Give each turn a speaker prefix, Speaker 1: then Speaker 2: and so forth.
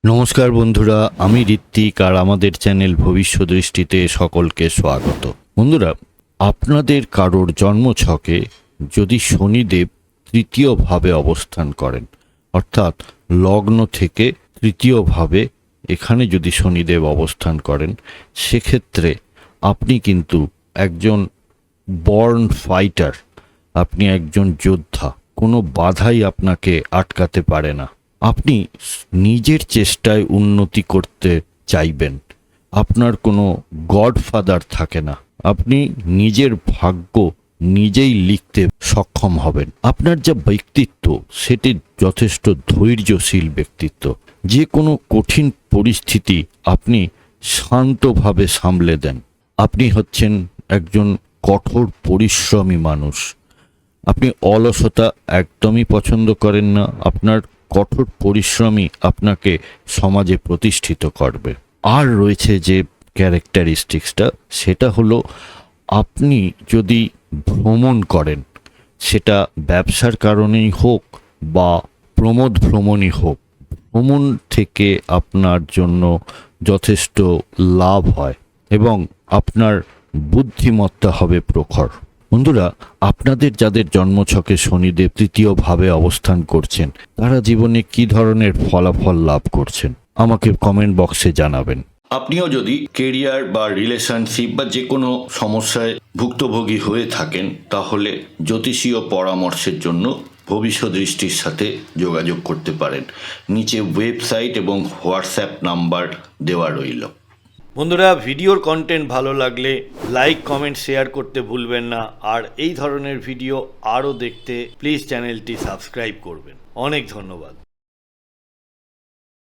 Speaker 1: নমস্কার বন্ধুরা, আমি ঋত্বিক আর আমাদের চ্যানেল ভবিষ্যদৃষ্টিতে সকলকে স্বাগত। বন্ধুরা, আপনাদের কারোর জন্মছকে যদি শনিদেব তৃতীয়ভাবে অবস্থান করেন, অর্থাৎ লগ্ন থেকে তৃতীয়ভাবে এখানে যদি শনিদেব অবস্থান করেন, সেক্ষেত্রে আপনি কিন্তু একজন বর্ন ফাইটার, আপনি একজন যোদ্ধা। কোনো বাধাই আপনাকে আটকাতে পারে না। আপনি নিজের চেষ্টায় উন্নতি করতে চাইবেন। আপনার কোনো গডফাদার থাকে না। আপনি নিজের ভাগ্য নিজেই লিখতে সক্ষম হবেন। আপনার যা ব্যক্তিত্ব, সেটি যথেষ্ট ধৈর্যশীল ব্যক্তিত্ব। যে কোনো কঠিন পরিস্থিতি আপনি শান্তভাবে সামলে দেন। আপনি হচ্ছেন একজন কঠোর পরিশ্রমী মানুষ। আপনি অলসতা একদমই পছন্দ করেন না। আপনার কঠোর পরিশ্রমই আপনাকে সমাজে প্রতিষ্ঠিত করবে। আর রয়েছে যে ক্যারেক্টারিস্টিক্সটা, সেটা হলো আপনি যদি ভ্রমণ করেন, সেটা ব্যবসার কারণেই হোক বা প্রমোদ ভ্রমণই হোক, ভ্রমণ থেকে আপনার জন্য যথেষ্ট লাভ হয় এবং আপনার বুদ্ধিমত্তা হবে প্রখর। বন্ধুরা, আপনাদের যাদের জন্মছকে শনিদেব তৃতীয়ভাবে অবস্থান করছেন, তারা জীবনে কি ধরনের ফলাফল লাভ করছেন আমাকে কমেন্ট বক্সে জানাবেন। আপনিও যদি কেরিয়ার বা রিলেশনশিপ বা যে কোনো সমস্যায় ভুক্তভোগী হয়ে থাকেন, তাহলে জ্যোতিষীয় পরামর্শের জন্য ভবিষ্যদৃষ্টির সাথে যোগাযোগ করতে পারেন। নিচে ওয়েবসাইট এবং হোয়াটসঅ্যাপ নাম্বার দেওয়া রইল।
Speaker 2: বন্ধুরা, ভিডিওর কন্টেন্ট ভালো লাগলে লাইক, কমেন্ট, শেয়ার করতে ভুলবেন না। আর এই ধরনের ভিডিও আরও দেখতে প্লিজ চ্যানেলটি সাবস্ক্রাইব করবেন। অনেক ধন্যবাদ।